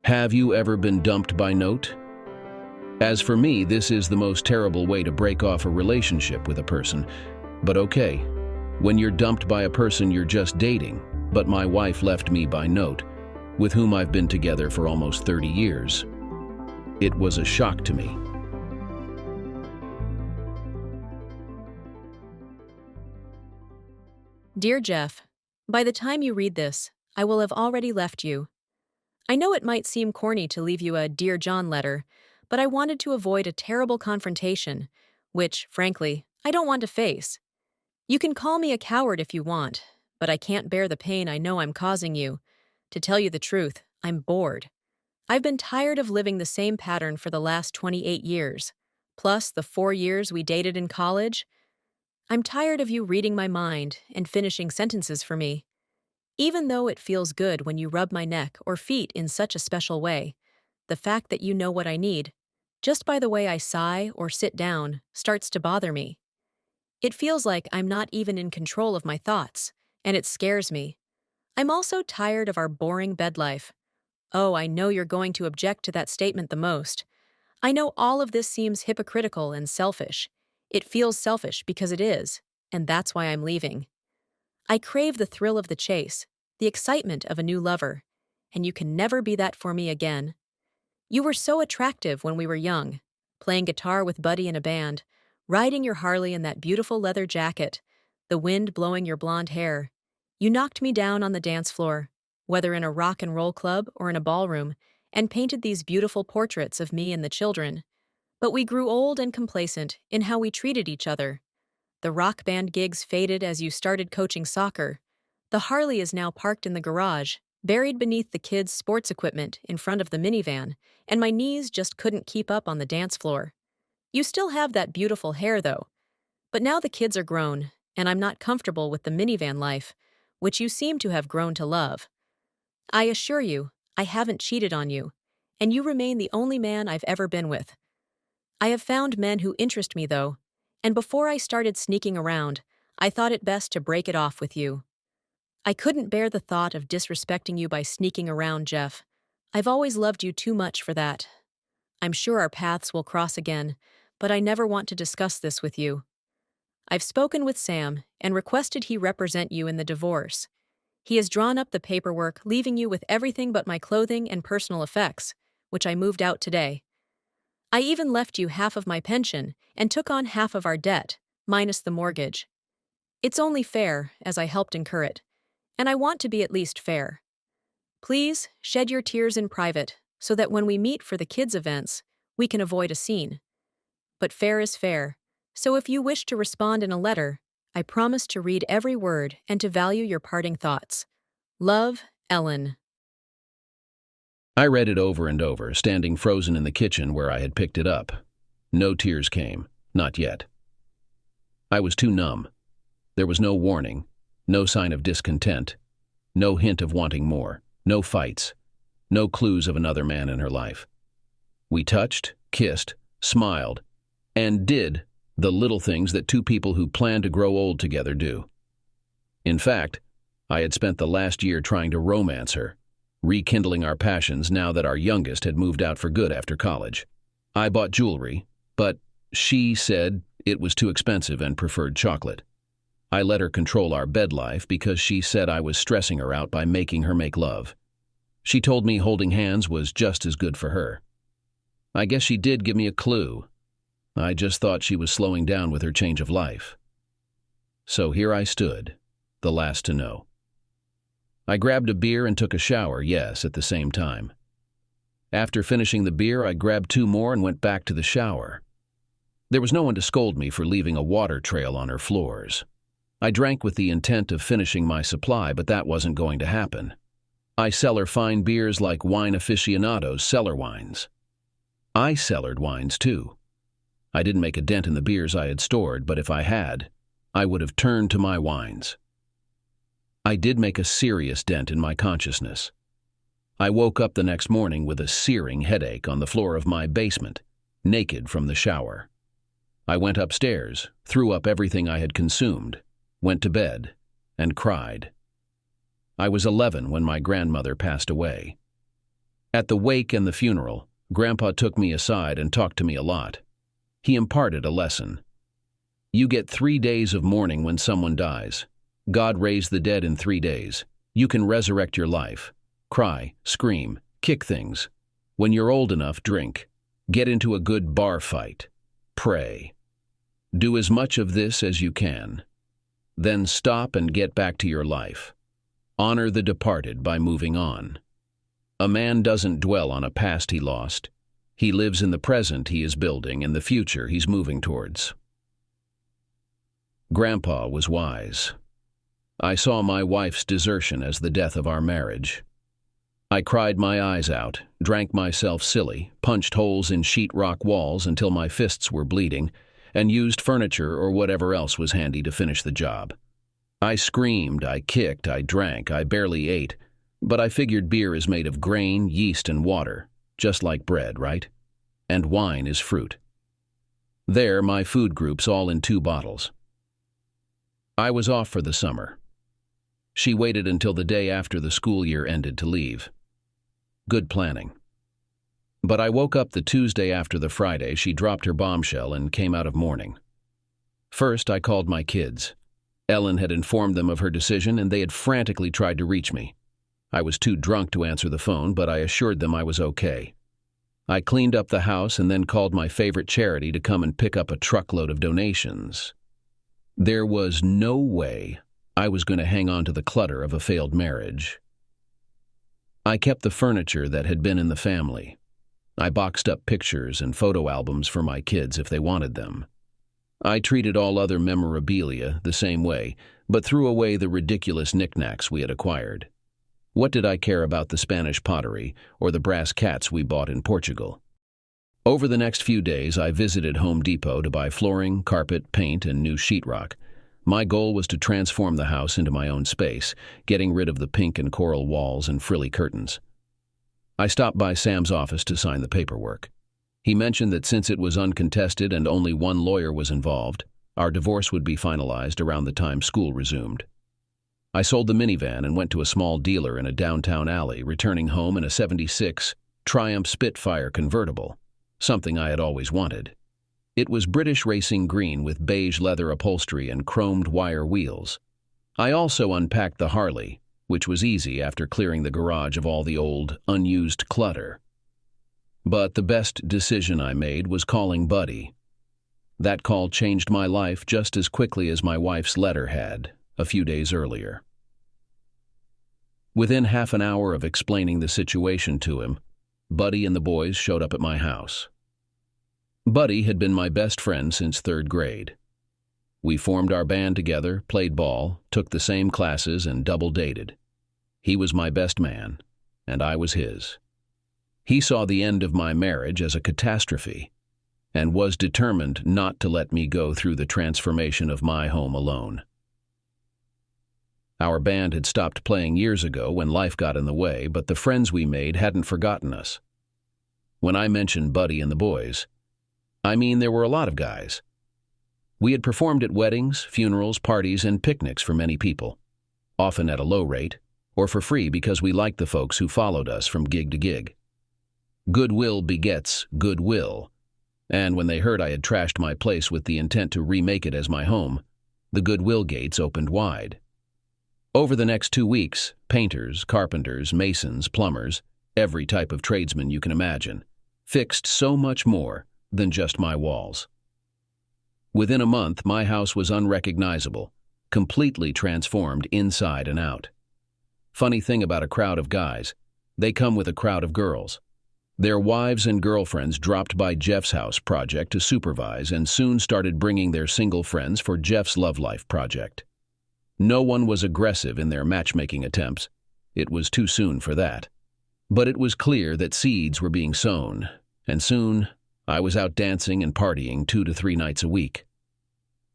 Have you ever been dumped by note? As for me, this is the most terrible way to break off a relationship with a person. But okay, when you're dumped by a person you're just dating, but my wife left me by note, with whom I've been together for almost 30 years. It was a shock to me. Dear Jeff, by the time you read this, I will have already left you. I know it might seem corny to leave you a Dear John letter, but I wanted to avoid a terrible confrontation, which, frankly, I don't want to face. You can call me a coward if you want, but I can't bear the pain I know I'm causing you. To tell you the truth, I'm bored. I've been tired of living the same pattern for the last 28 years, plus the 4 years we dated in college. I'm tired of you reading my mind and finishing sentences for me. Even though it feels good when you rub my neck or feet in such a special way, the fact that you know what I need, just by the way I sigh or sit down, starts to bother me. It feels like I'm not even in control of my thoughts, and it scares me. I'm also tired of our boring bed life. Oh, I know you're going to object to that statement the most. I know all of this seems hypocritical and selfish. It feels selfish because it is, and that's why I'm leaving. I crave the thrill of the chase, the excitement of a new lover, and you can never be that for me again. You were so attractive when we were young, playing guitar with Buddy in a band, riding your Harley in that beautiful leather jacket, the wind blowing your blonde hair. You knocked me down on the dance floor, whether in a rock and roll club or in a ballroom, and painted these beautiful portraits of me and the children. But we grew old and complacent in how we treated each other. The rock band gigs faded as you started coaching soccer. The Harley is now parked in the garage, buried beneath the kids' sports equipment in front of the minivan, and my knees just couldn't keep up on the dance floor. You still have that beautiful hair, though. But now the kids are grown, and I'm not comfortable with the minivan life, which you seem to have grown to love. I assure you, I haven't cheated on you, and you remain the only man I've ever been with. I have found men who interest me, though, and before I started sneaking around, I thought it best to break it off with you. I couldn't bear the thought of disrespecting you by sneaking around, Jeff. I've always loved you too much for that. I'm sure our paths will cross again, but I never want to discuss this with you. I've spoken with Sam and requested he represent you in the divorce. He has drawn up the paperwork, leaving you with everything but my clothing and personal effects, which I moved out today. I even left you half of my pension and took on half of our debt, minus the mortgage. It's only fair, as I helped incur it, and I want to be at least fair. Please shed your tears in private so that when we meet for the kids' events, we can avoid a scene. But fair is fair, so if you wish to respond in a letter, I promise to read every word and to value your parting thoughts. Love, Ellen. I read it over and over, standing frozen in the kitchen where I had picked it up. No tears came, not yet. I was too numb. There was no warning, no sign of discontent, no hint of wanting more, no fights, no clues of another man in her life. We touched, kissed, smiled, and did the little things that two people who plan to grow old together do. In fact, I had spent the last year trying to romance her, rekindling our passions now that our youngest had moved out for good after college. I bought jewelry, but she said it was too expensive and preferred chocolate. I let her control our bed life because she said I was stressing her out by making her make love. She told me holding hands was just as good for her. I guess she did give me a clue. I just thought she was slowing down with her change of life. So here I stood, the last to know. I grabbed a beer and took a shower, yes, at the same time. After finishing the beer, I grabbed 2 more and went back to the shower. There was no one to scold me for leaving a water trail on her floors. I drank with the intent of finishing my supply, but that wasn't going to happen. I cellar fine beers like wine aficionados cellar wines. I cellared wines too. I didn't make a dent in the beers I had stored, but if I had, I would have turned to my wines. I did make a serious dent in my consciousness. I woke up the next morning with a searing headache on the floor of my basement, naked from the shower. I went upstairs, threw up everything I had consumed, went to bed, and cried. I was 11 when my grandmother passed away. At the wake and the funeral, Grandpa took me aside and talked to me a lot. He imparted a lesson. You get 3 days of mourning when someone dies. God raised the dead in 3 days. You can resurrect your life. Cry, scream, kick things. When you're old enough, drink. Get into a good bar fight. Pray. Do as much of this as you can. Then stop and get back to your life. Honor the departed by moving on. A man doesn't dwell on a past he lost. He lives in the present he is building and the future he's moving towards. Grandpa was wise. I saw my wife's desertion as the death of our marriage. I cried my eyes out, drank myself silly, punched holes in sheetrock walls until my fists were bleeding, and used furniture or whatever else was handy to finish the job. I screamed, I kicked, I drank, I barely ate, but I figured beer is made of grain, yeast, and water, just like bread, right? And wine is fruit. There, my food groups all in 2 bottles. I was off for the summer. She waited until the day after the school year ended to leave. Good planning. But I woke up the Tuesday after the Friday she dropped her bombshell and came out of mourning. First, I called my kids. Ellen had informed them of her decision and they had frantically tried to reach me. I was too drunk to answer the phone, but I assured them I was okay. I cleaned up the house and then called my favorite charity to come and pick up a truckload of donations. There was no way I was going to hang on to the clutter of a failed marriage. I kept the furniture that had been in the family. I boxed up pictures and photo albums for my kids if they wanted them. I treated all other memorabilia the same way, but threw away the ridiculous knickknacks we had acquired. What did I care about the Spanish pottery or the brass cats we bought in Portugal? Over the next few days, I visited Home Depot to buy flooring, carpet, paint, and new sheetrock. My goal was to transform the house into my own space, getting rid of the pink and coral walls and frilly curtains. I stopped by Sam's office to sign the paperwork. He mentioned that since it was uncontested and only one lawyer was involved, our divorce would be finalized around the time school resumed. I sold the minivan and went to a small dealer in a downtown alley, returning home in a '76 Triumph Spitfire convertible, something I had always wanted. It was British racing green with beige leather upholstery and chromed wire wheels. I also unpacked the Harley, which was easy after clearing the garage of all the old, unused clutter. But the best decision I made was calling Buddy. That call changed my life just as quickly as my wife's letter had, a few days earlier. Within half an hour of explaining the situation to him, Buddy and the boys showed up at my house. Buddy had been my best friend since 3rd grade. We formed our band together, played ball, took the same classes, and double-dated. He was my best man, and I was his. He saw the end of my marriage as a catastrophe, and was determined not to let me go through the transformation of my home alone. Our band had stopped playing years ago when life got in the way, but the friends we made hadn't forgotten us. When I mentioned Buddy and the boys, I mean there were a lot of guys. We had performed at weddings, funerals, parties, and picnics for many people, often at a low rate, or for free because we liked the folks who followed us from gig to gig. Goodwill begets goodwill, and when they heard I had trashed my place with the intent to remake it as my home, the goodwill gates opened wide. Over the next 2 weeks, painters, carpenters, masons, plumbers, every type of tradesman you can imagine, fixed so much more than just my walls. Within a month, my house was unrecognizable, completely transformed inside and out. Funny thing about a crowd of guys, they come with a crowd of girls. Their wives and girlfriends dropped by Jeff's house project to supervise and soon started bringing their single friends for Jeff's love life project. No one was aggressive in their matchmaking attempts. It was too soon for that. But it was clear that seeds were being sown, and soon I was out dancing and partying 2 to 3 nights a week.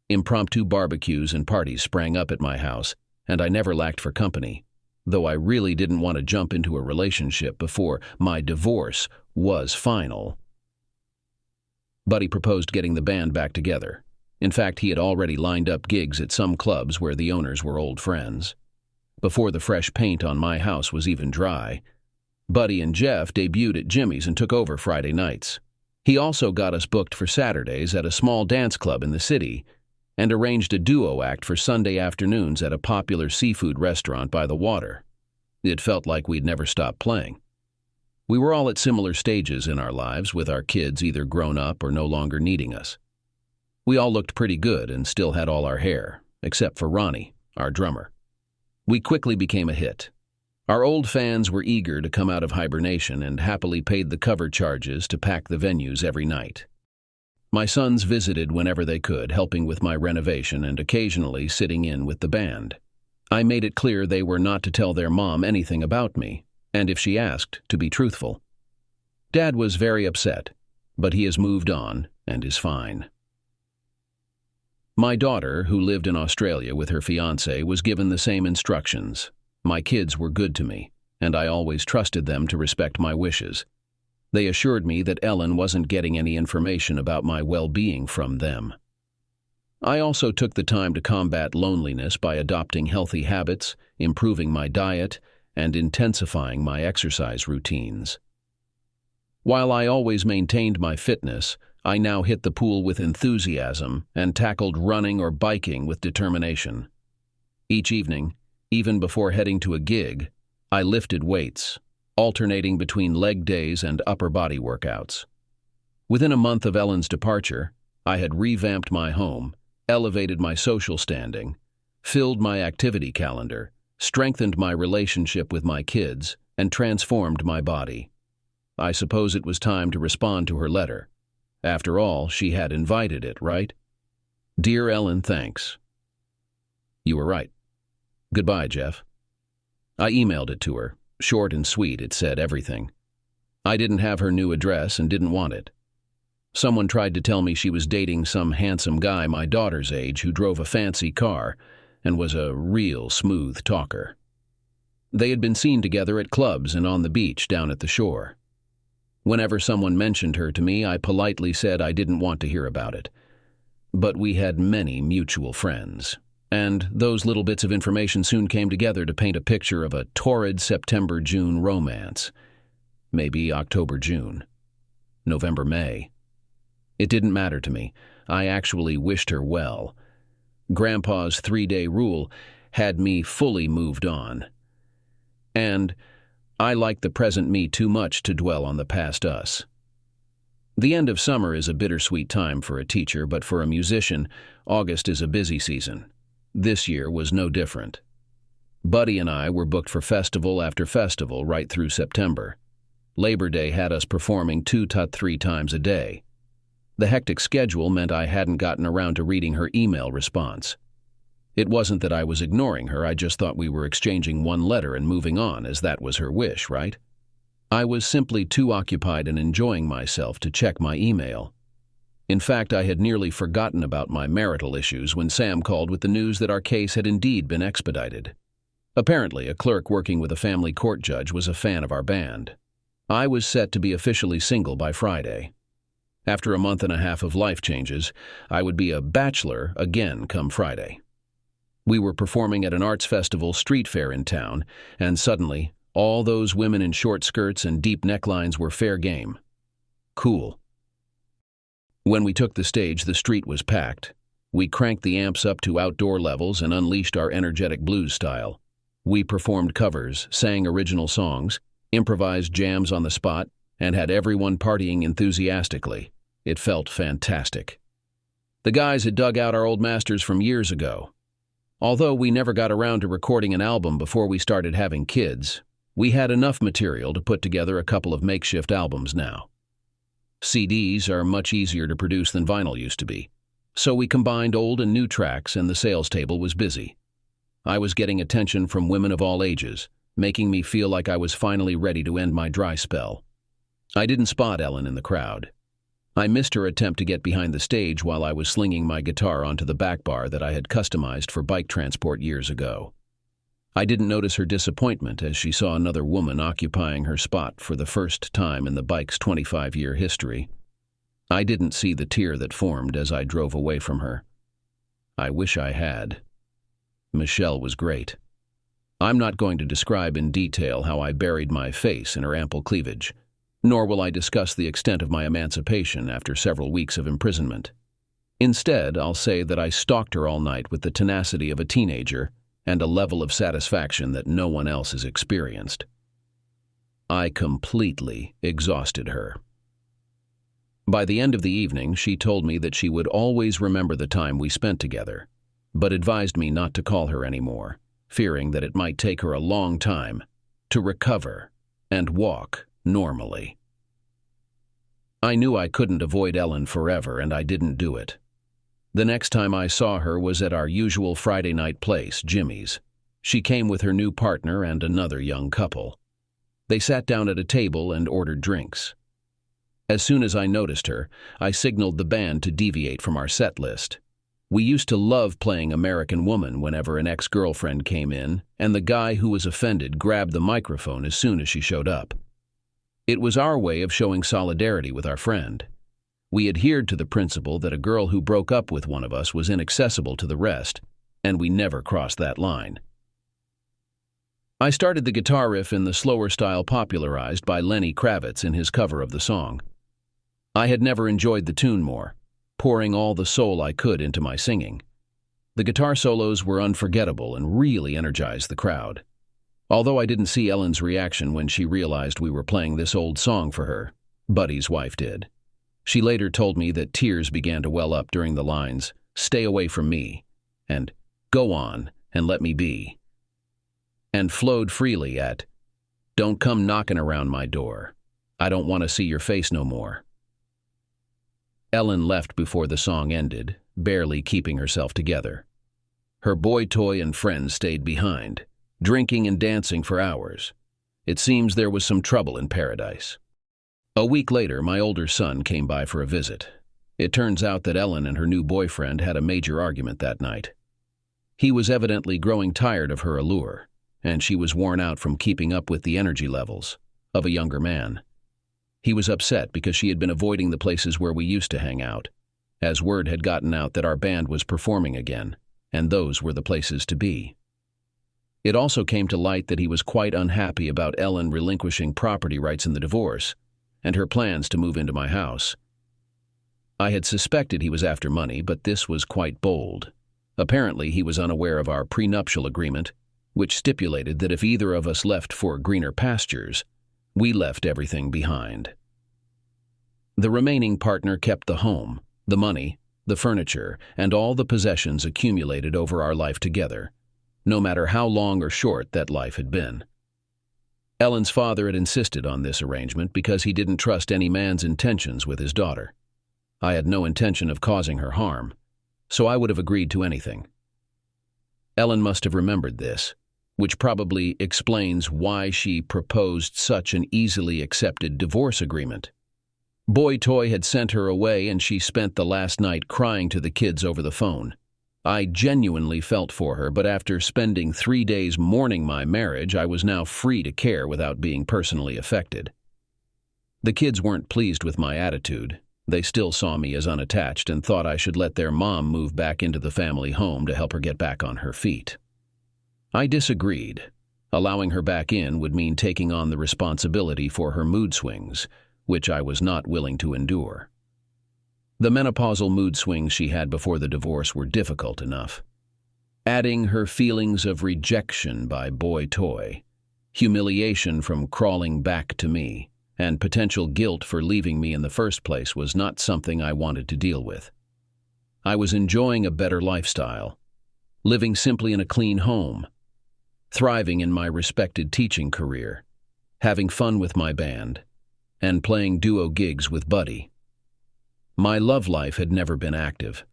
Impromptu barbecues and parties sprang up at my house, and I never lacked for company, though I really didn't want to jump into a relationship before my divorce was final. Buddy proposed getting the band back together. In fact, he had already lined up gigs at some clubs where the owners were old friends. Before the fresh paint on my house was even dry, Buddy and Jeff debuted at Jimmy's and took over Friday nights. He also got us booked for Saturdays at a small dance club in the city and arranged a duo act for Sunday afternoons at a popular seafood restaurant by the water. It felt like we'd never stopped playing. We were all at similar stages in our lives, with our kids either grown up or no longer needing us. We all looked pretty good and still had all our hair, except for Ronnie, our drummer. We quickly became a hit. Our old fans were eager to come out of hibernation and happily paid the cover charges to pack the venues every night. My sons visited whenever they could, helping with my renovation and occasionally sitting in with the band. I made it clear they were not to tell their mom anything about me, and if she asked, to be truthful. Dad was very upset, but he has moved on and is fine. My daughter, who lived in Australia with her fiancé, was given the same instructions. My kids were good to me, and I always trusted them to respect my wishes. They assured me that Ellen wasn't getting any information about my well-being from them. I also took the time to combat loneliness by adopting healthy habits, improving my diet, and intensifying my exercise routines. While I always maintained my fitness, I now hit the pool with enthusiasm and tackled running or biking with determination. Each evening, even before heading to a gig, I lifted weights, alternating between leg days and upper body workouts. Within a month of Ellen's departure, I had revamped my home, elevated my social standing, filled my activity calendar, strengthened my relationship with my kids, and transformed my body. I suppose it was time to respond to her letter. After all, she had invited it, right? Dear Ellen, thanks. You were right. Goodbye, Jeff. I emailed it to her. Short and sweet, it said everything. I didn't have her new address and didn't want it. Someone tried to tell me she was dating some handsome guy my daughter's age who drove a fancy car and was a real smooth talker. They had been seen together at clubs and on the beach down at the shore. Whenever someone mentioned her to me, I politely said I didn't want to hear about it. But we had many mutual friends, and those little bits of information soon came together to paint a picture of a torrid September-June romance. Maybe October-June. November-May. It didn't matter to me. I actually wished her well. Grandpa's 3-day rule had me fully moved on. And I liked the present me too much to dwell on the past us. The end of summer is a bittersweet time for a teacher, but for a musician, August is a busy season. This year was no different. Buddy and I were booked for festival after festival right through September. Labor Day had us performing 2 to 3 times a day. The hectic schedule meant I hadn't gotten around to reading her email response. It wasn't that I was ignoring her, I just thought we were exchanging one letter and moving on, as that was her wish, right? I was simply too occupied and enjoying myself to check my email. In fact, I had nearly forgotten about my marital issues when Sam called with the news that our case had indeed been expedited. Apparently, a clerk working with a family court judge was a fan of our band. I was set to be officially single by Friday. After a month and a half of life changes, I would be a bachelor again come Friday. We were performing at an arts festival street fair in town, and suddenly, all those women in short skirts and deep necklines were fair game. Cool. When we took the stage, the street was packed. We cranked the amps up to outdoor levels and unleashed our energetic blues style. We performed covers, sang original songs, improvised jams on the spot, and had everyone partying enthusiastically. It felt fantastic. The guys had dug out our old masters from years ago. Although we never got around to recording an album before we started having kids, we had enough material to put together a couple of makeshift albums now. CDs are much easier to produce than vinyl used to be, so we combined old and new tracks and the sales table was busy. I was getting attention from women of all ages, making me feel like I was finally ready to end my dry spell. I didn't spot Ellen in the crowd. I missed her attempt to get behind the stage while I was slinging my guitar onto the back bar that I had customized for bike transport years ago. I didn't notice her disappointment as she saw another woman occupying her spot for the first time in the bike's 25-year history. I didn't see the tear that formed as I drove away from her. I wish I had. Michelle was great. I'm not going to describe in detail how I buried my face in her ample cleavage, nor will I discuss the extent of my emancipation after several weeks of imprisonment. Instead, I'll say that I stalked her all night with the tenacity of a teenager and a level of satisfaction that no one else has experienced. I completely exhausted her. By the end of the evening, she told me that she would always remember the time we spent together, but advised me not to call her anymore, fearing that it might take her a long time to recover and walk normally. I knew I couldn't avoid Ellen forever, and I didn't do it. The next time I saw her was at our usual Friday night place, Jimmy's. She came with her new partner and another young couple. They sat down at a table and ordered drinks. As soon as I noticed her, I signaled the band to deviate from our set list. We used to love playing American Woman whenever an ex-girlfriend came in, and the guy who was offended grabbed the microphone as soon as she showed up. It was our way of showing solidarity with our friend. We adhered to the principle that a girl who broke up with one of us was inaccessible to the rest, and we never crossed that line. I started the guitar riff in the slower style popularized by Lenny Kravitz in his cover of the song. I had never enjoyed the tune more, pouring all the soul I could into my singing. The guitar solos were unforgettable and really energized the crowd. Although I didn't see Ellen's reaction when she realized we were playing this old song for her, Buddy's wife did. She later told me that tears began to well up during the lines, "Stay away from me," and "Go on and let me be," and flowed freely at, "Don't come knocking around my door. I don't want to see your face no more." Ellen left before the song ended, barely keeping herself together. Her boy toy and friends stayed behind, drinking and dancing for hours. It seems there was some trouble in paradise. A week later, my older son came by for a visit. It turns out that Ellen and her new boyfriend had a major argument that night. He was evidently growing tired of her allure, and she was worn out from keeping up with the energy levels of a younger man. He was upset because she had been avoiding the places where we used to hang out, as word had gotten out that our band was performing again, and those were the places to be. It also came to light that he was quite unhappy about Ellen relinquishing property rights in the divorce, and her plans to move into my house. I had suspected he was after money, but this was quite bold. Apparently, he was unaware of our prenuptial agreement, which stipulated that if either of us left for greener pastures, we left everything behind. The remaining partner kept the home, the money, the furniture, and all the possessions accumulated over our life together, no matter how long or short that life had been. Ellen's father had insisted on this arrangement because he didn't trust any man's intentions with his daughter. I had no intention of causing her harm, so I would have agreed to anything. Ellen must have remembered this, which probably explains why she proposed such an easily accepted divorce agreement. Boy Toy had sent her away, and she spent the last night crying to the kids over the phone. I genuinely felt for her, but after spending 3 days mourning my marriage, I was now free to care without being personally affected. The kids weren't pleased with my attitude. They still saw me as unattached and thought I should let their mom move back into the family home to help her get back on her feet. I disagreed. Allowing her back in would mean taking on the responsibility for her mood swings, which I was not willing to endure. The menopausal mood swings she had before the divorce were difficult enough. Adding her feelings of rejection by Boy Toy, humiliation from crawling back to me, and potential guilt for leaving me in the first place was not something I wanted to deal with. I was enjoying a better lifestyle, living simply in a clean home, thriving in my respected teaching career, having fun with my band, and playing duo gigs with Buddy. My love life had never been active,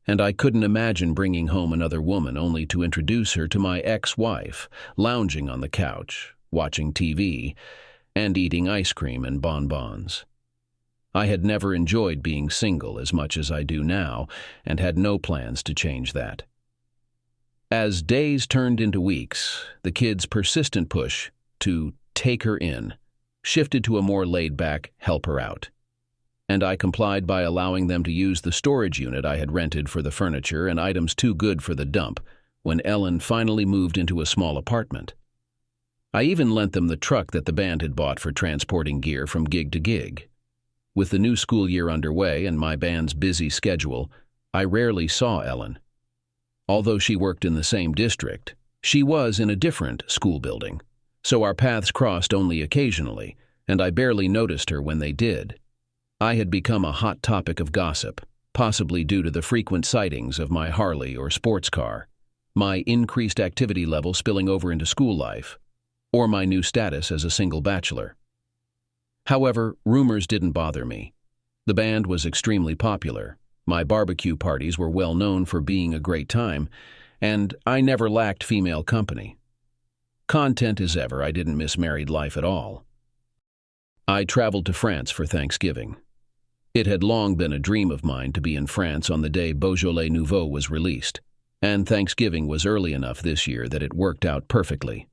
and I couldn't imagine bringing home another woman only to introduce her to my ex-wife, lounging on the couch, watching TV, and eating ice cream and bonbons. I had never enjoyed being single as much as I do now, and had no plans to change that. As days turned into weeks, the kids' persistent push to take her in shifted to a more laid-back help her out, and I complied by allowing them to use the storage unit I had rented for the furniture and items too good for the dump, when Ellen finally moved into a small apartment. I even lent them the truck that the band had bought for transporting gear from gig to gig. With the new school year underway and my band's busy schedule, I rarely saw Ellen. Although she worked in the same district, she was in a different school building, so our paths crossed only occasionally, and I barely noticed her when they did. I had become a hot topic of gossip, possibly due to the frequent sightings of my Harley or sports car, my increased activity level spilling over into school life, or my new status as a single bachelor. However, rumors didn't bother me. The band was extremely popular, my barbecue parties were well known for being a great time, and I never lacked female company. Content as ever, I didn't miss married life at all. I traveled to France for Thanksgiving. It had long been a dream of mine to be in France on the day Beaujolais Nouveau was released, and Thanksgiving was early enough this year that it worked out perfectly.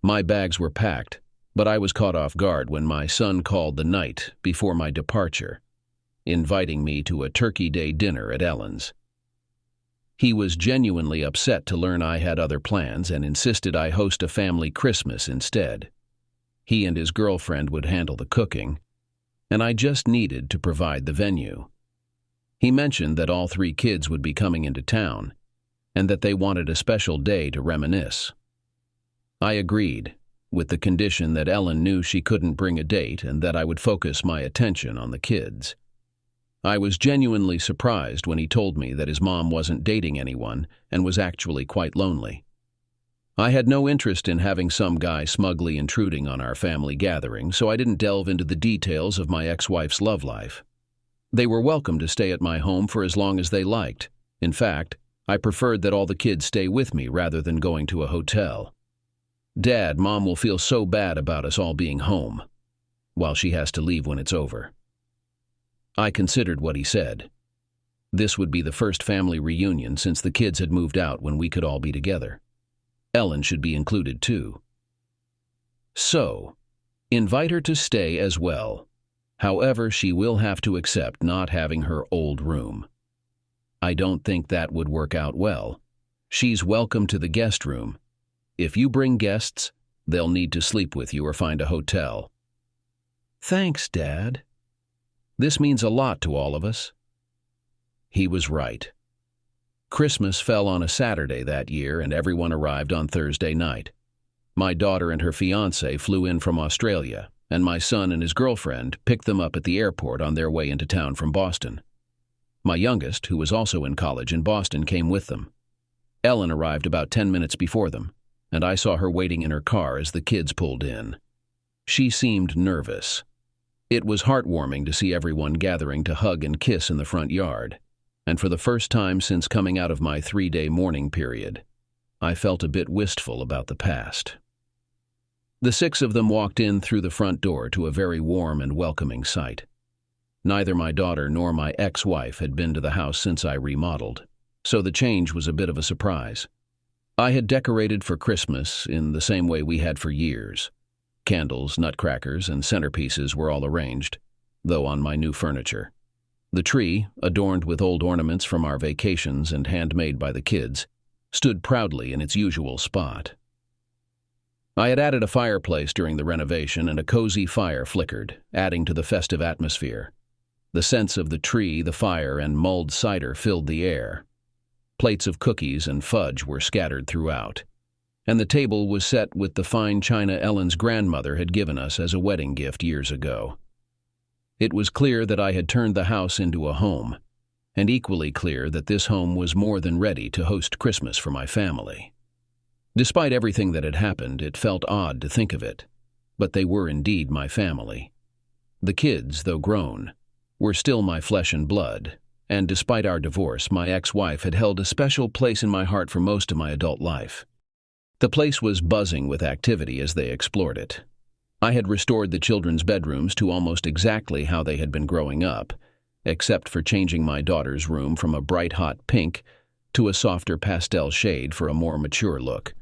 My bags were packed, but I was caught off guard when my son called the night before my departure, inviting me to a Turkey Day dinner at Ellen's. He was genuinely upset to learn I had other plans and insisted I host a family Christmas instead. He and his girlfriend would handle the cooking, and I just needed to provide the venue. He mentioned that all 3 kids would be coming into town, and that they wanted a special day to reminisce. I agreed, with the condition that Ellen knew she couldn't bring a date and that I would focus my attention on the kids. I was genuinely surprised when he told me that his mom wasn't dating anyone and was actually quite lonely. I had no interest in having some guy smugly intruding on our family gathering, so I didn't delve into the details of my ex-wife's love life. They were welcome to stay at my home for as long as they liked. In fact, I preferred that all the kids stay with me rather than going to a hotel. Dad, Mom will feel so bad about us all being home, while she has to leave when it's over. I considered what he said. This would be the first family reunion since the kids had moved out when we could all be together. Ellen should be included too. So, invite her to stay as well. However, she will have to accept not having her old room. I don't think that would work out well. She's welcome to the guest room. If you bring guests, they'll need to sleep with you or find a hotel. Thanks, Dad. This means a lot to all of us. He was right. Christmas fell on a Saturday that year, and everyone arrived on Thursday night. My daughter and her fiancé flew in from Australia, and my son and his girlfriend picked them up at the airport on their way into town from Boston. My youngest, who was also in college in Boston, came with them. Ellen arrived about 10 minutes before them, and I saw her waiting in her car as the kids pulled in. She seemed nervous. It was heartwarming to see everyone gathering to hug and kiss in the front yard, and for the first time since coming out of my 3-day mourning period, I felt a bit wistful about the past. The 6 of them walked in through the front door to a very warm and welcoming sight. Neither my daughter nor my ex-wife had been to the house since I remodeled, so the change was a bit of a surprise. I had decorated for Christmas in the same way we had for years. Candles, nutcrackers, and centerpieces were all arranged, though on my new furniture. The tree, adorned with old ornaments from our vacations and handmade by the kids, stood proudly in its usual spot. I had added a fireplace during the renovation, and a cozy fire flickered, adding to the festive atmosphere. The scents of the tree, the fire, and mulled cider filled the air. Plates of cookies and fudge were scattered throughout, and the table was set with the fine china Ellen's grandmother had given us as a wedding gift years ago. It was clear that I had turned the house into a home, and equally clear that this home was more than ready to host Christmas for my family. Despite everything that had happened, it felt odd to think of it, but they were indeed my family. The kids, though grown, were still my flesh and blood, and despite our divorce, my ex-wife had held a special place in my heart for most of my adult life. The place was buzzing with activity as they explored it. I had restored the children's bedrooms to almost exactly how they had been growing up, except for changing my daughter's room from a bright hot pink to a softer pastel shade for a more mature look.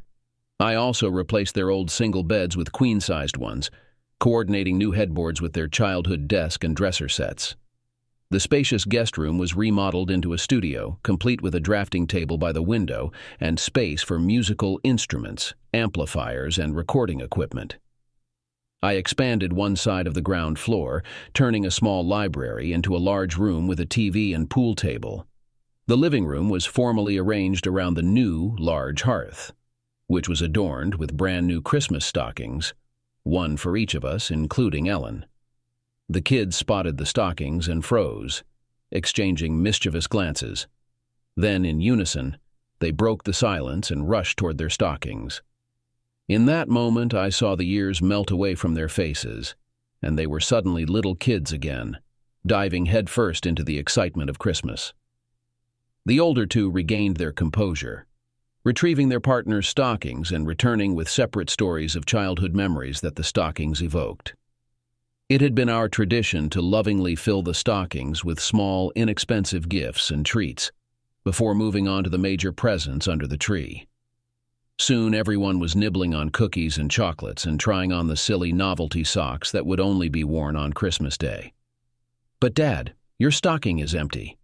I also replaced their old single beds with queen-sized ones, coordinating new headboards with their childhood desk and dresser sets. The spacious guest room was remodeled into a studio, complete with a drafting table by the window and space for musical instruments, amplifiers, and recording equipment. I expanded one side of the ground floor, turning a small library into a large room with a TV and pool table. The living room was formally arranged around the new, large hearth, which was adorned with brand-new Christmas stockings, one for each of us, including Ellen. The kids spotted the stockings and froze, exchanging mischievous glances. Then, in unison, they broke the silence and rushed toward their stockings. In that moment, I saw the years melt away from their faces, and they were suddenly little kids again, diving headfirst into the excitement of Christmas. The older two regained their composure, retrieving their partner's stockings and returning with separate stories of childhood memories that the stockings evoked. It had been our tradition to lovingly fill the stockings with small, inexpensive gifts and treats before moving on to the major presents under the tree. Soon everyone was nibbling on cookies and chocolates and trying on the silly novelty socks that would only be worn on Christmas Day. "But Dad, your stocking is empty."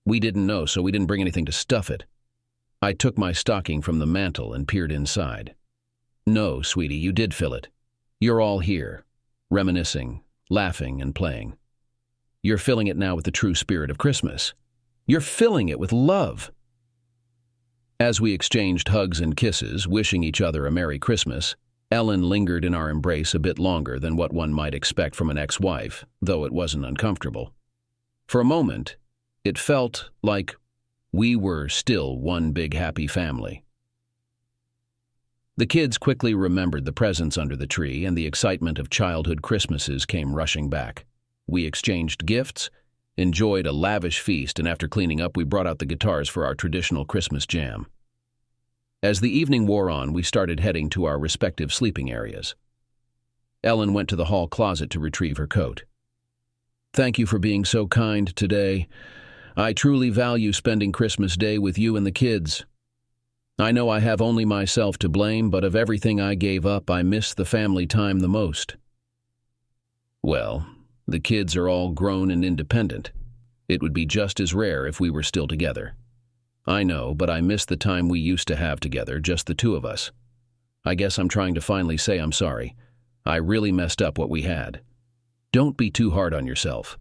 "We didn't know, so we didn't bring anything to stuff it." I took my stocking from the mantel and peered inside. "No, sweetie, you did fill it. You're all here, reminiscing, laughing, and playing. You're filling it now with the true spirit of Christmas. You're filling it with love." As we exchanged hugs and kisses, wishing each other a Merry Christmas, Ellen lingered in our embrace a bit longer than what one might expect from an ex-wife, though it wasn't uncomfortable. For a moment, it felt like we were still one big happy family. The kids quickly remembered the presents under the tree, and the excitement of childhood Christmases came rushing back. We exchanged gifts, enjoyed a lavish feast, and after cleaning up, we brought out the guitars for our traditional Christmas jam. As the evening wore on, we started heading to our respective sleeping areas. Ellen went to the hall closet to retrieve her coat. "Thank you for being so kind today. I truly value spending Christmas Day with you and the kids. I know I have only myself to blame, but of everything I gave up, I miss the family time the most." "Well, the kids are all grown and independent. It would be just as rare if we were still together. I know, but I miss the time we used to have together, just the two of us. I guess I'm trying to finally say I'm sorry. I really messed up what we had. Don't be too hard on yourself.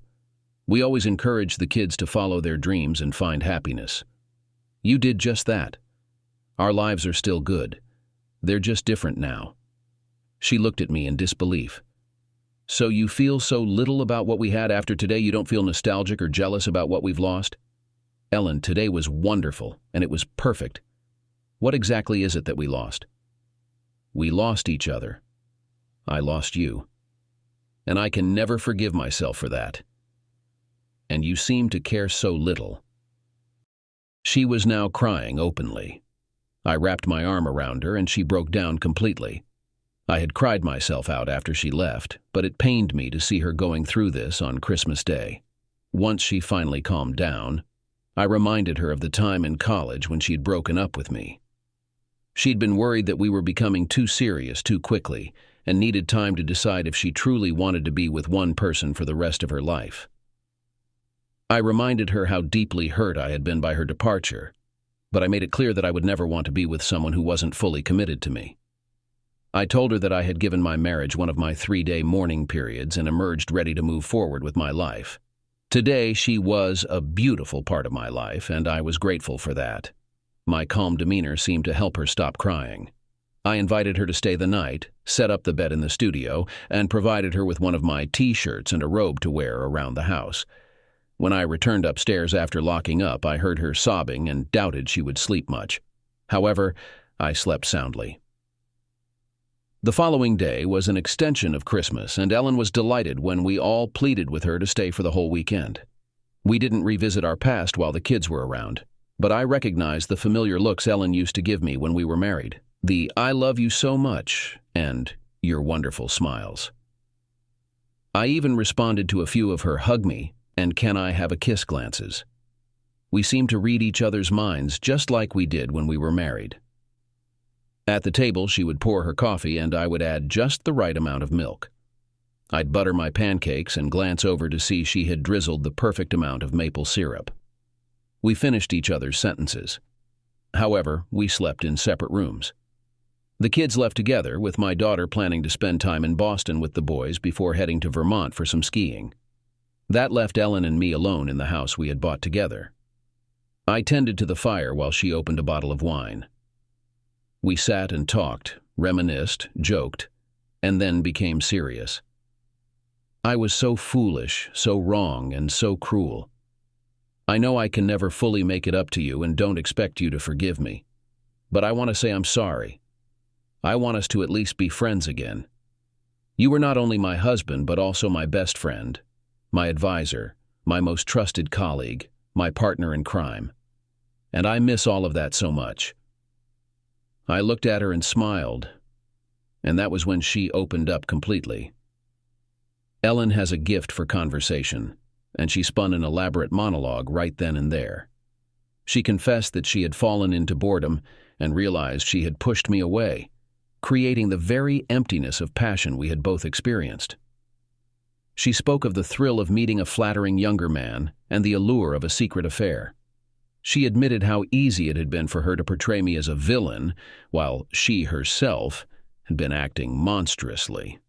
We always encourage the kids to follow their dreams and find happiness. You did just that. Our lives are still good. They're just different now." She looked at me in disbelief. "So you feel so little about what we had after today you don't feel nostalgic or jealous about what we've lost?" "Ellen, today was wonderful, and it was perfect. What exactly is it that we lost?" "We lost each other. I lost you. And I can never forgive myself for that. And you seem to care so little." She was now crying openly. I wrapped my arm around her, and she broke down completely. I had cried myself out after she left, but it pained me to see her going through this on Christmas Day. Once she finally calmed down, I reminded her of the time in college when she'd broken up with me. She'd been worried that we were becoming too serious too quickly and needed time to decide if she truly wanted to be with one person for the rest of her life. I reminded her how deeply hurt I had been by her departure, but I made it clear that I would never want to be with someone who wasn't fully committed to me. I told her that I had given my marriage one of my 3-day mourning periods and emerged ready to move forward with my life. Today, she was a beautiful part of my life, and I was grateful for that. My calm demeanor seemed to help her stop crying. I invited her to stay the night, set up the bed in the studio, and provided her with one of my T-shirts and a robe to wear around the house. When I returned upstairs after locking up, I heard her sobbing and doubted she would sleep much. However, I slept soundly. The following day was an extension of Christmas, and Ellen was delighted when we all pleaded with her to stay for the whole weekend. We didn't revisit our past while the kids were around, but I recognized the familiar looks Ellen used to give me when we were married. The "I love you so much" and "your wonderful smiles." I even responded to a few of her "hug me" and "can I have a kiss" glances. We seemed to read each other's minds just like we did when we were married. At the table, she would pour her coffee and I would add just the right amount of milk. I'd butter my pancakes and glance over to see she had drizzled the perfect amount of maple syrup. We finished each other's sentences. However, we slept in separate rooms. The kids left together, with my daughter planning to spend time in Boston with the boys before heading to Vermont for some skiing. That left Ellen and me alone in the house we had bought together. I tended to the fire while she opened a bottle of wine. We sat and talked, reminisced, joked, and then became serious. I was so foolish, so wrong, and so cruel. I know I can never fully make it up to you and don't expect you to forgive me. But I want to say I'm sorry. I want us to at least be friends again. You were not only my husband, but also my best friend, my advisor, my most trusted colleague, my partner in crime. And I miss all of that so much. I looked at her and smiled, and that was when she opened up completely. Ellen has a gift for conversation, and she spun an elaborate monologue right then and there. She confessed that she had fallen into boredom and realized she had pushed me away, creating the very emptiness of passion we had both experienced. She spoke of the thrill of meeting a flattering younger man and the allure of a secret affair. She admitted how easy it had been for her to portray me as a villain, while she herself had been acting monstrously.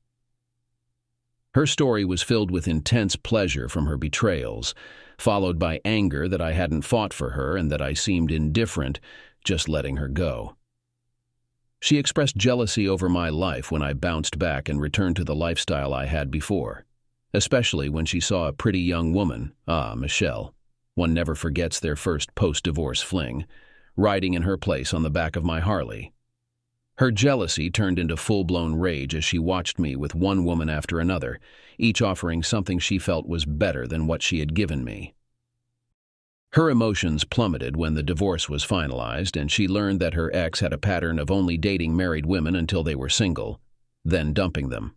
Her story was filled with intense pleasure from her betrayals, followed by anger that I hadn't fought for her and that I seemed indifferent, just letting her go. She expressed jealousy over my life when I bounced back and returned to the lifestyle I had before, especially when she saw a pretty young woman, Michelle, one never forgets their first post-divorce fling, riding in her place on the back of my Harley. Her jealousy turned into full-blown rage as she watched me with one woman after another, each offering something she felt was better than what she had given me. Her emotions plummeted when the divorce was finalized and she learned that her ex had a pattern of only dating married women until they were single, then dumping them.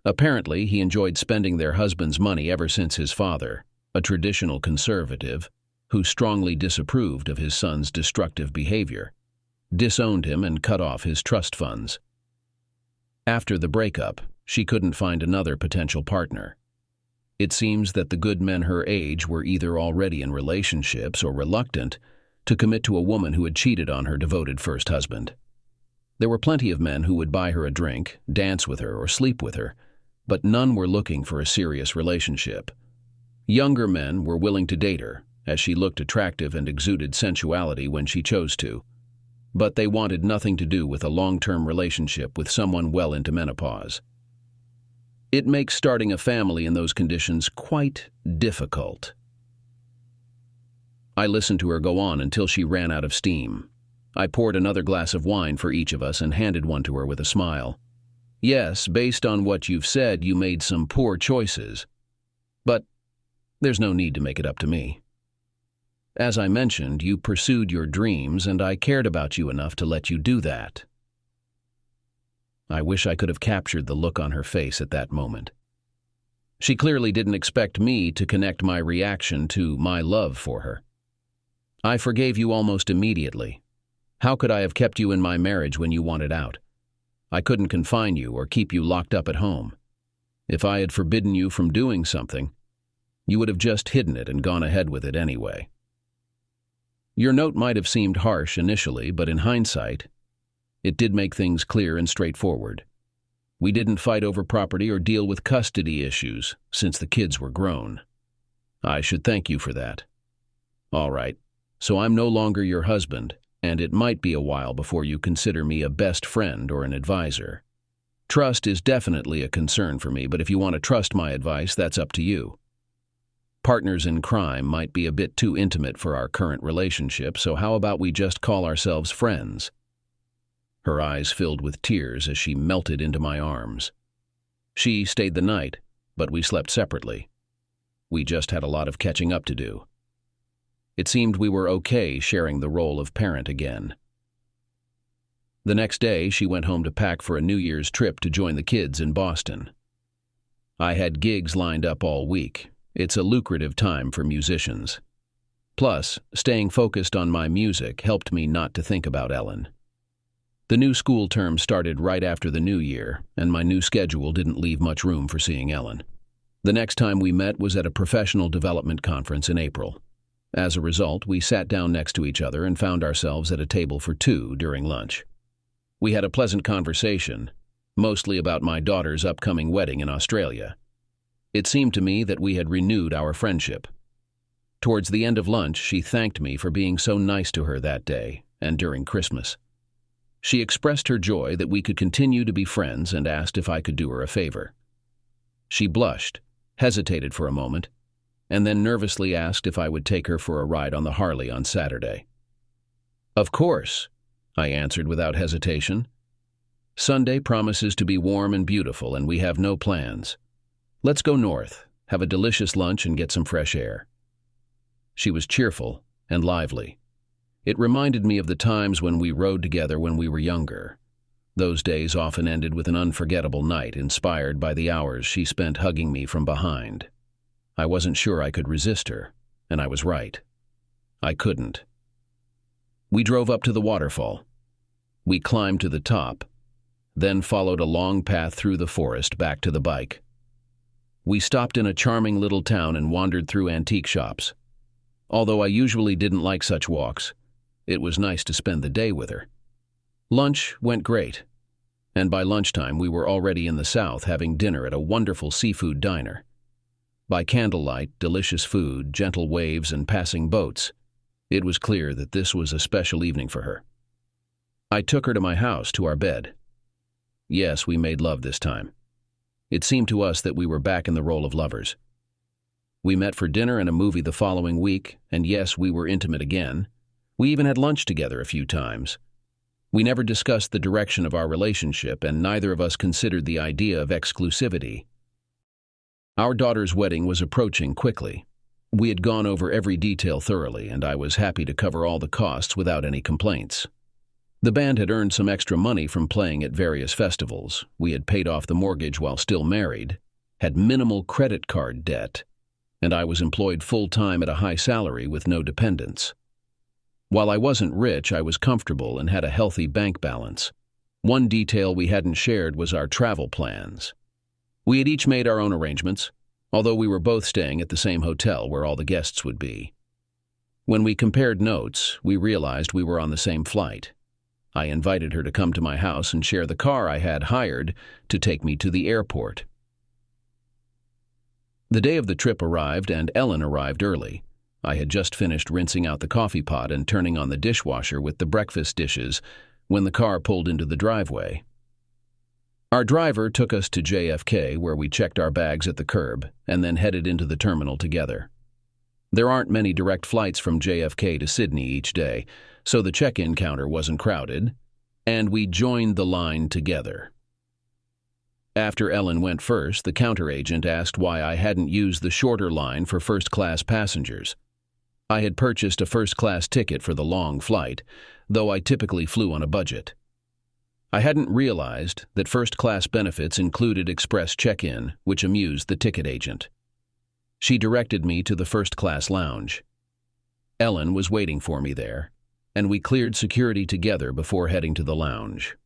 Apparently, he enjoyed spending their husband's money ever since his father, a traditional conservative, who strongly disapproved of his son's destructive behavior, disowned him and cut off his trust funds. After the breakup, she couldn't find another potential partner. It seems that the good men her age were either already in relationships or reluctant to commit to a woman who had cheated on her devoted first husband. There were plenty of men who would buy her a drink, dance with her, or sleep with her, but none were looking for a serious relationship. Younger men were willing to date her, as she looked attractive and exuded sensuality when she chose to, but they wanted nothing to do with a long-term relationship with someone well into menopause. It makes starting a family in those conditions quite difficult. I listened to her go on until she ran out of steam. I poured another glass of wine for each of us and handed one to her with a smile. Yes, based on what you've said, you made some poor choices. But there's no need to make it up to me. As I mentioned, you pursued your dreams, and I cared about you enough to let you do that. I wish I could have captured the look on her face at that moment. She clearly didn't expect me to connect my reaction to my love for her. I forgave you almost immediately. How could I have kept you in my marriage when you wanted out? I couldn't confine you or keep you locked up at home. If I had forbidden you from doing something, you would have just hidden it and gone ahead with it anyway. Your note might have seemed harsh initially, but in hindsight, it did make things clear and straightforward. We didn't fight over property or deal with custody issues since the kids were grown. I should thank you for that. All right, so I'm no longer your husband, and it might be a while before you consider me a best friend or an advisor. Trust is definitely a concern for me, but if you want to trust my advice, that's up to you. Partners in crime might be a bit too intimate for our current relationship, so how about we just call ourselves friends? Her eyes filled with tears as she melted into my arms. She stayed the night, but we slept separately. We just had a lot of catching up to do. It seemed we were okay sharing the role of parent again. The next day, she went home to pack for a New Year's trip to join the kids in Boston. I had gigs lined up all week. It's a lucrative time for musicians. Plus, staying focused on my music helped me not to think about Ellen. The new school term started right after the new year, and my new schedule didn't leave much room for seeing Ellen. The next time we met was at a professional development conference in April. As a result, we sat down next to each other and found ourselves at a table for two during lunch. We had a pleasant conversation, mostly about my daughter's upcoming wedding in Australia. It seemed to me that we had renewed our friendship. Towards the end of lunch, she thanked me for being so nice to her that day and during Christmas. She expressed her joy that we could continue to be friends and asked if I could do her a favor. She blushed, hesitated for a moment, and then nervously asked if I would take her for a ride on the Harley on Saturday. "Of course," I answered without hesitation. "Sunday promises to be warm and beautiful, and we have no plans. Let's go north, have a delicious lunch, and get some fresh air." She was cheerful and lively. It reminded me of the times when we rode together when we were younger. Those days often ended with an unforgettable night inspired by the hours she spent hugging me from behind. I wasn't sure I could resist her, and I was right. I couldn't. We drove up to the waterfall. We climbed to the top, then followed a long path through the forest back to the bike. We stopped in a charming little town and wandered through antique shops. Although I usually didn't like such walks, it was nice to spend the day with her. Lunch went great, and by lunchtime we were already in the south having dinner at a wonderful seafood diner. By candlelight, delicious food, gentle waves, and passing boats, it was clear that this was a special evening for her. I took her to my house, to our bed. Yes, we made love this time. It seemed to us that we were back in the role of lovers. We met for dinner and a movie the following week, and yes, we were intimate again. We even had lunch together a few times. We never discussed the direction of our relationship, and neither of us considered the idea of exclusivity. Our daughter's wedding was approaching quickly. We had gone over every detail thoroughly, and I was happy to cover all the costs without any complaints. The band had earned some extra money from playing at various festivals. We had paid off the mortgage while still married, had minimal credit card debt, and I was employed full-time at a high salary with no dependents. While I wasn't rich, I was comfortable and had a healthy bank balance. One detail we hadn't shared was our travel plans. We had each made our own arrangements, although we were both staying at the same hotel where all the guests would be. When we compared notes, we realized we were on the same flight. I invited her to come to my house and share the car I had hired to take me to the airport. The day of the trip arrived, and Ellen arrived early. I had just finished rinsing out the coffee pot and turning on the dishwasher with the breakfast dishes when the car pulled into the driveway. Our driver took us to JFK, where we checked our bags at the curb and then headed into the terminal together. There aren't many direct flights from JFK to Sydney each day, so the check-in counter wasn't crowded, and we joined the line together. After Ellen went first, the counter agent asked why I hadn't used the shorter line for first-class passengers. I had purchased a first-class ticket for the long flight, though I typically flew on a budget. I hadn't realized that first-class benefits included express check-in, which amused the ticket agent. She directed me to the first-class lounge. Ellen was waiting for me there, and we cleared security together before heading to the lounge.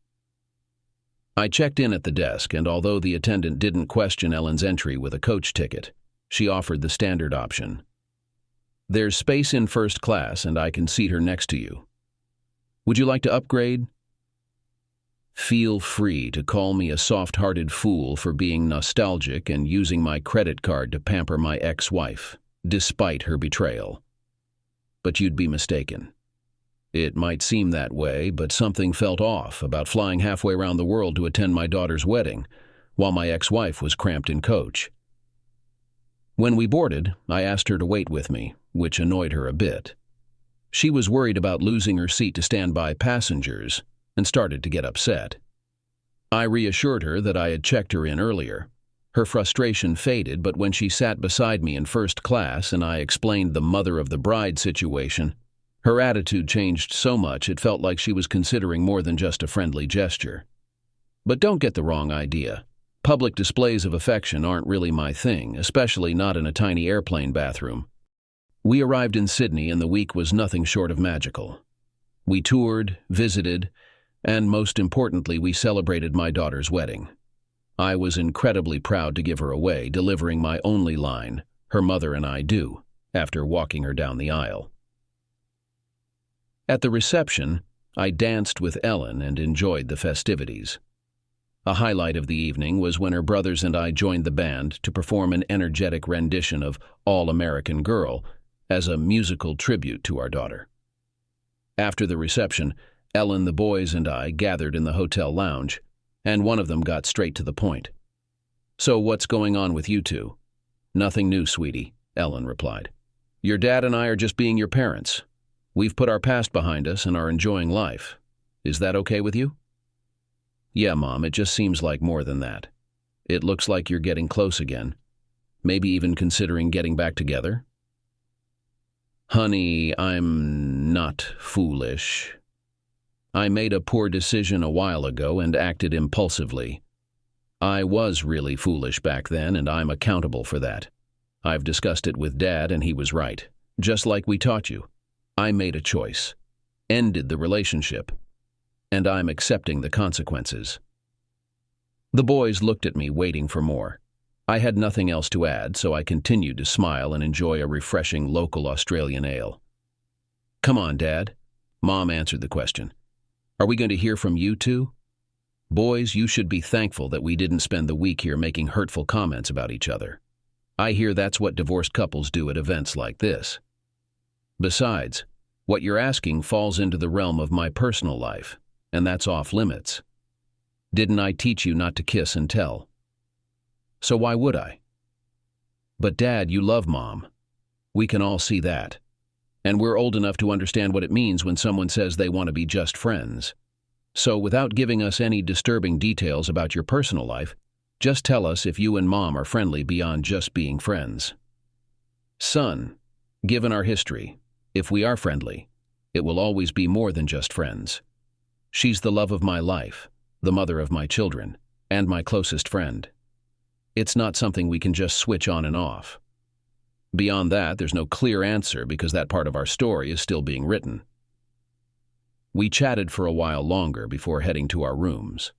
I checked in at the desk, and although the attendant didn't question Ellen's entry with a coach ticket, she offered the standard option. "There's space in first class, and I can seat her next to you. Would you like to upgrade?" Feel free to call me a soft-hearted fool for being nostalgic and using my credit card to pamper my ex-wife, despite her betrayal. But you'd be mistaken. It might seem that way, but something felt off about flying halfway around the world to attend my daughter's wedding, while my ex-wife was cramped in coach. When we boarded, I asked her to wait with me, which annoyed her a bit. She was worried about losing her seat to standby passengers and started to get upset. I reassured her that I had checked her in earlier. Her frustration faded, but when she sat beside me in first class and I explained the mother of the bride situation, her attitude changed so much it felt like she was considering more than just a friendly gesture. But don't get the wrong idea. Public displays of affection aren't really my thing, especially not in a tiny airplane bathroom. We arrived in Sydney and the week was nothing short of magical. We toured, visited, And most importantly, we celebrated my daughter's wedding. I was incredibly proud to give her away, delivering my only line, "Her mother and I do," after walking her down the aisle. At the reception, I danced with Ellen and enjoyed the festivities. A highlight of the evening was when her brothers and I joined the band to perform an energetic rendition of All-American Girl as a musical tribute to our daughter. After the reception, Ellen, the boys, and I gathered in the hotel lounge, and one of them got straight to the point. "So what's going on with you two?" "Nothing new, sweetie," Ellen replied. "Your dad and I are just being your parents. We've put our past behind us and are enjoying life. Is that okay with you?" "Yeah, Mom, it just seems like more than that. It looks like you're getting close again. Maybe even considering getting back together?" "Honey, I'm not foolish. I made a poor decision a while ago and acted impulsively. I was really foolish back then, and I'm accountable for that. I've discussed it with Dad, and he was right. Just like we taught you. I made a choice, ended the relationship, and I'm accepting the consequences." The boys looked at me, waiting for more. I had nothing else to add, so I continued to smile and enjoy a refreshing local Australian ale. "Come on, Dad." Mom answered the question. "Are we going to hear from you too? Boys, you should be thankful that we didn't spend the week here making hurtful comments about each other. I hear that's what divorced couples do at events like this. Besides, what you're asking falls into the realm of my personal life, and that's off limits. Didn't I teach you not to kiss and tell? So why would I? But Dad, you love Mom. We can all see that. And we're old enough to understand what it means when someone says they want to be just friends. So without giving us any disturbing details about your personal life, just tell us if you and Mom are friendly beyond just being friends." "Son, given our history, if we are friendly, it will always be more than just friends. She's the love of my life, the mother of my children, and my closest friend. It's not something we can just switch on and off. Beyond that, there's no clear answer because that part of our story is still being written." We chatted for a while longer before heading to our rooms.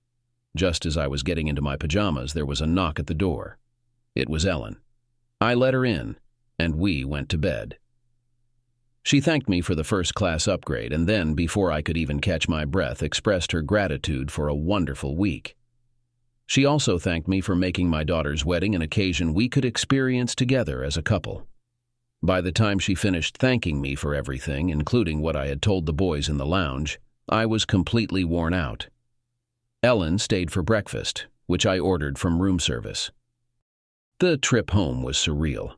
Just as I was getting into my pajamas, there was a knock at the door. It was Ellen. I let her in, and we went to bed. She thanked me for the first-class upgrade, and then, before I could even catch my breath, expressed her gratitude for a wonderful week. She also thanked me for making my daughter's wedding an occasion we could experience together as a couple. By the time she finished thanking me for everything, including what I had told the boys in the lounge, I was completely worn out. Ellen stayed for breakfast, which I ordered from room service. The trip home was surreal.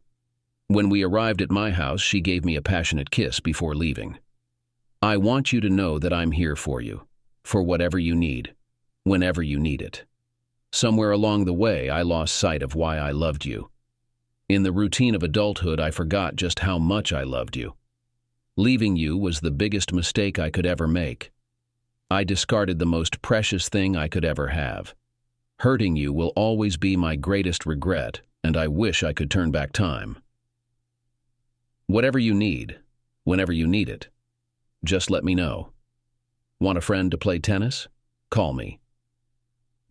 When we arrived at my house, she gave me a passionate kiss before leaving. "I want you to know that I'm here for you, for whatever you need, whenever you need it. Somewhere along the way, I lost sight of why I loved you. In the routine of adulthood, I forgot just how much I loved you. Leaving you was the biggest mistake I could ever make. I discarded the most precious thing I could ever have. Hurting you will always be my greatest regret, and I wish I could turn back time. Whatever you need, whenever you need it, just let me know. Want a friend to play tennis? Call me.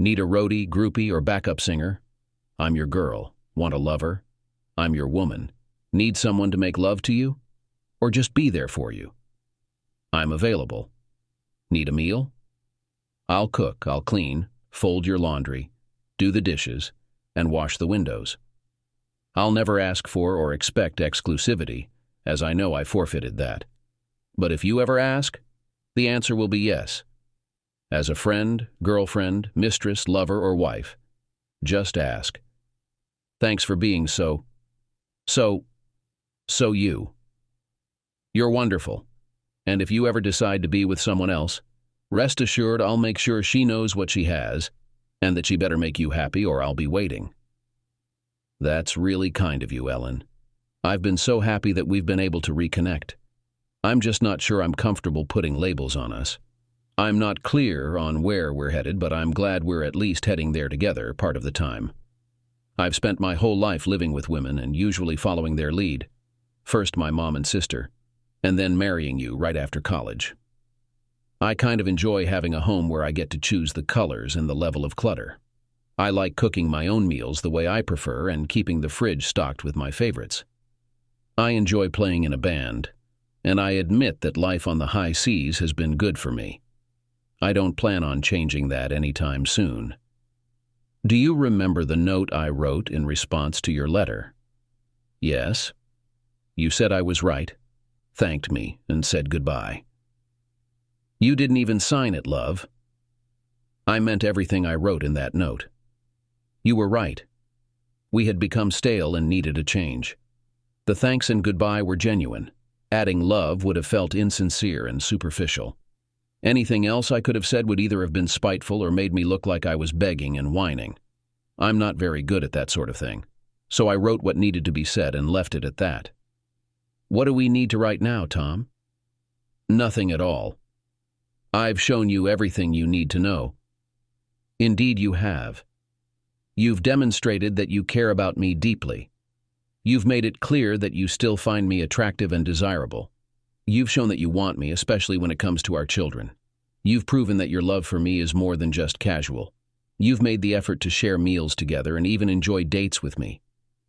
Need a roadie, groupie, or backup singer? I'm your girl. Want a lover? I'm your woman. Need someone to make love to you? Or just be there for you? I'm available. Need a meal? I'll cook, I'll clean, fold your laundry, do the dishes, and wash the windows. I'll never ask for or expect exclusivity, as I know I forfeited that. But if you ever ask, the answer will be yes. As a friend, girlfriend, mistress, lover, or wife, just ask. Thanks for being so you. You're wonderful, and if you ever decide to be with someone else, rest assured I'll make sure she knows what she has, and that she better make you happy or I'll be waiting." That's really kind of you, Ellen. I've been so happy that we've been able to reconnect. I'm just not sure I'm comfortable putting labels on us. I'm not clear on where we're headed, but I'm glad we're at least heading there together part of the time. I've spent my whole life living with women and usually following their lead. First my mom and sister, and then marrying you right after college. I kind of enjoy having a home where I get to choose the colors and the level of clutter. I like cooking my own meals the way I prefer and keeping the fridge stocked with my favorites. I enjoy playing in a band, and I admit that life on the high seas has been good for me. I don't plan on changing that anytime soon. Do you remember the note I wrote in response to your letter? Yes. You said I was right, thanked me, and said goodbye. You didn't even sign it, love. I meant everything I wrote in that note. You were right. We had become stale and needed a change. The thanks and goodbye were genuine. Adding love would have felt insincere and superficial. Anything else I could have said would either have been spiteful or made me look like I was begging and whining. I'm not very good at that sort of thing, so I wrote what needed to be said and left it at that. What do we need to write now, Tom? Nothing at all. I've shown you everything you need to know. Indeed you have. You've demonstrated that you care about me deeply. You've made it clear that you still find me attractive and desirable. You've shown that you want me, especially when it comes to our children. You've proven that your love for me is more than just casual. You've made the effort to share meals together and even enjoy dates with me.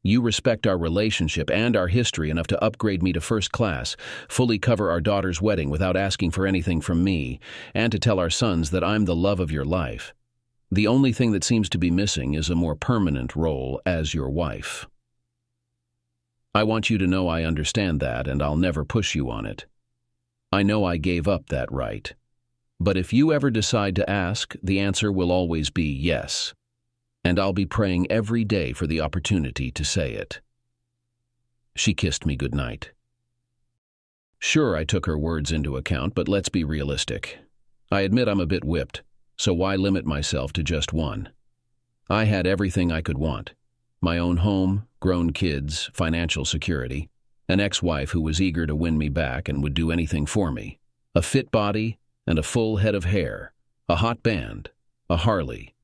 You respect our relationship and our history enough to upgrade me to first class, fully cover our daughter's wedding without asking for anything from me, and to tell our sons that I'm the love of your life. The only thing that seems to be missing is a more permanent role as your wife. I want you to know I understand that, and I'll never push you on it. I know I gave up that right. But if you ever decide to ask, the answer will always be yes. And I'll be praying every day for the opportunity to say it. She kissed me goodnight. Sure, I took her words into account, but let's be realistic. I admit I'm a bit whipped, so why limit myself to just one? I had everything I could want. My own home, grown kids, financial security, an ex-wife who was eager to win me back and would do anything for me, a fit body and a full head of hair, a hot band, a Harley,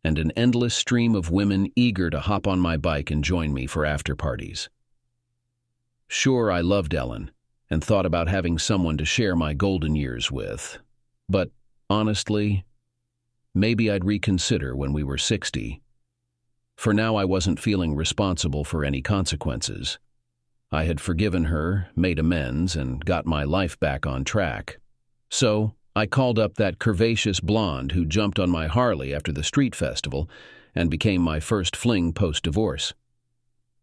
and an endless stream of women eager to hop on my bike and join me for after-parties. Sure, I loved Ellen and thought about having someone to share my golden years with, but honestly, maybe I'd reconsider when we were 60. For now, I wasn't feeling responsible for any consequences. I had forgiven her, made amends, and got my life back on track. So, I called up that curvaceous blonde who jumped on my Harley after the street festival and became my first fling post-divorce.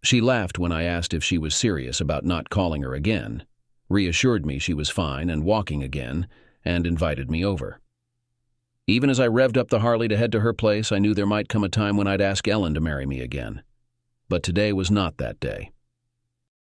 She laughed when I asked if she was serious about not calling her again, reassured me she was fine and walking again, and invited me over. Even as I revved up the Harley to head to her place, I knew there might come a time when I'd ask Ellen to marry me again. But today was not that day.